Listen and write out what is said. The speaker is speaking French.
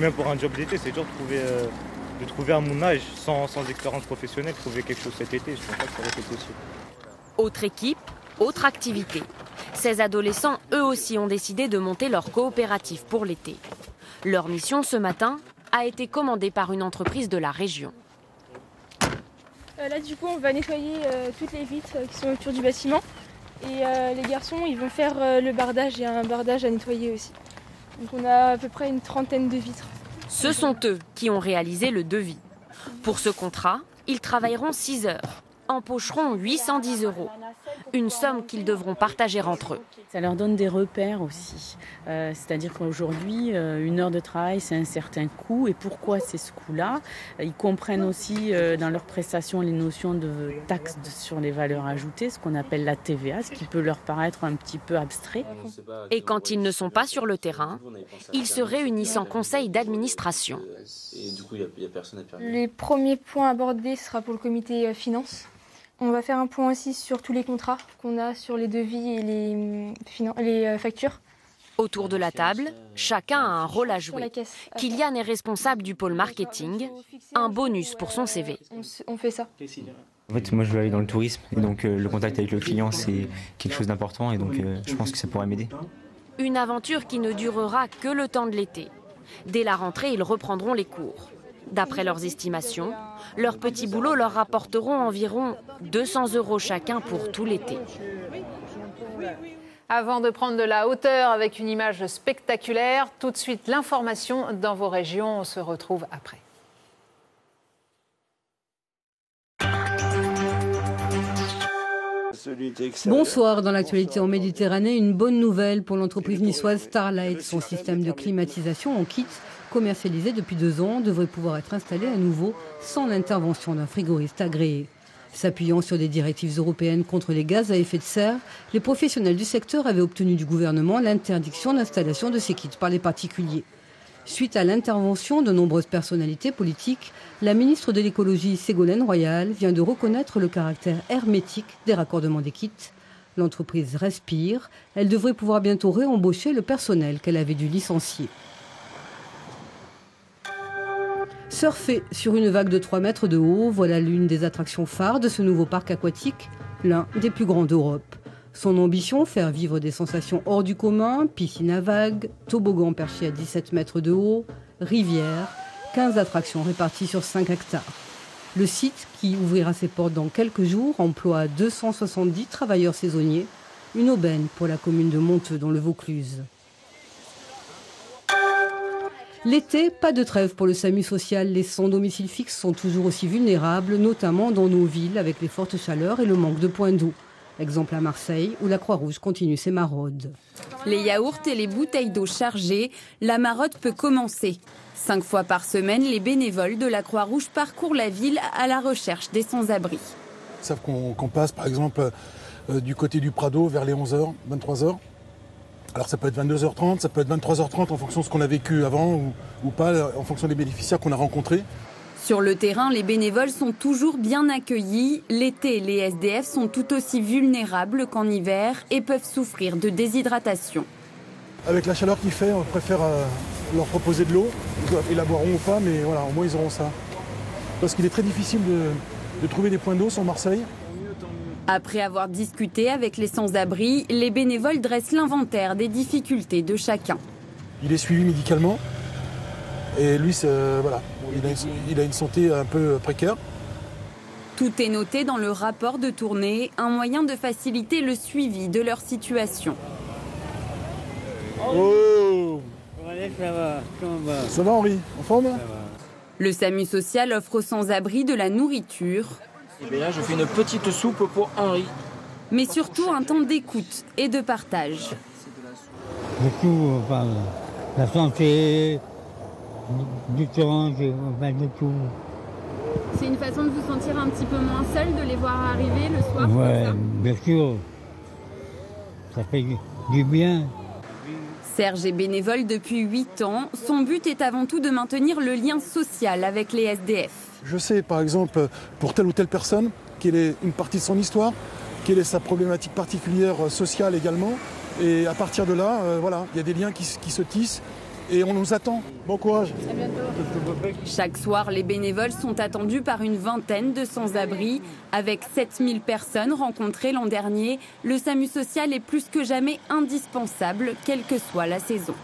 Même pour un job d'été, c'est dur de trouver à mon âge, sans expérience professionnelle, trouver quelque chose cet été. Je pense pas que ça aurait été possible. Autre équipe, autre activité. Ces adolescents, eux aussi, ont décidé de monter leur coopérative pour l'été. Leur mission ce matin a été commandée par une entreprise de la région. Là, du coup, on va nettoyer toutes les vitres qui sont autour du bâtiment. Et les garçons, ils vont faire le bardage. Il y a un bardage à nettoyer aussi. Donc on a à peu près une 30aine de vitres. Ce sont eux qui ont réalisé le devis. Pour ce contrat, ils travailleront 6 heures, empocheront 810 €. Une somme qu'ils devront partager entre eux. Ça leur donne des repères aussi. C'est-à-dire qu'aujourd'hui, 1 heure de travail, c'est un certain coût. Et pourquoi c'est ce coût-là ? Ils comprennent aussi dans leurs prestations les notions de taxe sur les valeurs ajoutées, ce qu'on appelle la TVA, ce qui peut leur paraître un petit peu abstrait. Et quand ils ne sont pas sur le terrain, ils se réunissent en conseil d'administration. Les premiers points abordés sera pour le comité finance. On va faire un point aussi sur tous les contrats qu'on a, sur les devis et les factures. Autour de la table, chacun a un rôle à jouer. Kylian est responsable du pôle marketing, un bonus pour son CV. On fait ça. En fait, moi je veux aller dans le tourisme et donc le contact avec le client c'est quelque chose d'important et donc je pense que ça pourrait m'aider. Une aventure qui ne durera que le temps de l'été. Dès la rentrée, ils reprendront les cours. D'après leurs estimations, leurs petits boulots leur rapporteront environ 200 € chacun pour tout l'été. Avant de prendre de la hauteur avec une image spectaculaire, tout de suite l'information dans vos régions. On se retrouve après. Bonsoir. Dans l'actualité en Méditerranée, une bonne nouvelle pour l'entreprise niçoise Starlight. Son système de climatisation en kit, commercialisé depuis 2 ans, devrait pouvoir être installé à nouveau sans l'intervention d'un frigoriste agréé. S'appuyant sur des directives européennes contre les gaz à effet de serre, les professionnels du secteur avaient obtenu du gouvernement l'interdiction d'installation de ces kits par les particuliers. Suite à l'intervention de nombreuses personnalités politiques, la ministre de l'écologie Ségolène Royal vient de reconnaître le caractère hermétique des raccordements des kits. L'entreprise respire. Elle devrait pouvoir bientôt réembaucher le personnel qu'elle avait dû licencier. Surfer sur une vague de 3 mètres de haut, voilà l'une des attractions phares de ce nouveau parc aquatique, l'un des plus grands d'Europe. Son ambition, faire vivre des sensations hors du commun, piscine à vagues, toboggan perché à 17 mètres de haut, rivière, 15 attractions réparties sur 5 hectares. Le site, qui ouvrira ses portes dans quelques jours, emploie 270 travailleurs saisonniers, une aubaine pour la commune de Monteux dans le Vaucluse. L'été, pas de trêve pour le SAMU social. Les sans-domicile fixe sont toujours aussi vulnérables, notamment dans nos villes, avec les fortes chaleurs et le manque de points d'eau. Exemple à Marseille, où la Croix-Rouge continue ses maraudes. Les yaourts et les bouteilles d'eau chargées, la maraude peut commencer. 5 fois par semaine, les bénévoles de la Croix-Rouge parcourent la ville à la recherche des sans-abri. Ils savent qu'on passe, par exemple, du côté du Prado vers les 11h, 23h. Alors ça peut être 22h30, ça peut être 23h30 en fonction de ce qu'on a vécu avant ou pas, en fonction des bénéficiaires qu'on a rencontrés. Sur le terrain, les bénévoles sont toujours bien accueillis. L'été, les SDF sont tout aussi vulnérables qu'en hiver et peuvent souffrir de déshydratation. Avec la chaleur qu'il fait, on préfère leur proposer de l'eau. Ils la boiront ou pas, mais voilà, au moins ils auront ça. Parce qu'il est très difficile de trouver des points d'eau sur Marseille. Après avoir discuté avec les sans-abri, les bénévoles dressent l'inventaire des difficultés de chacun. Il est suivi médicalement. Et lui, voilà, il a une santé un peu précaire. Tout est noté dans le rapport de tournée, un moyen de faciliter le suivi de leur situation. Oh, ça va Henri, en forme? Le SAMU social offre aux sans-abri de la nourriture. Et bien là, je fais une petite soupe pour Henri. Mais surtout un temps d'écoute et de partage. Beaucoup, la santé, du temps, de tout. C'est une façon de vous sentir un petit peu moins seul, de les voir arriver le soir? Ouais, bien sûr. Ça fait du bien. Serge est bénévole depuis 8 ans. Son but est avant tout de maintenir le lien social avec les SDF. Je sais, par exemple, pour telle ou telle personne, quelle est une partie de son histoire, quelle est sa problématique particulière sociale également. Et à partir de là, voilà, il y a des liens qui se tissent et on nous attend. Bon courage. Chaque soir, les bénévoles sont attendus par une vingtaine de sans-abri. Avec 7000 personnes rencontrées l'an dernier, le SAMU social est plus que jamais indispensable, quelle que soit la saison.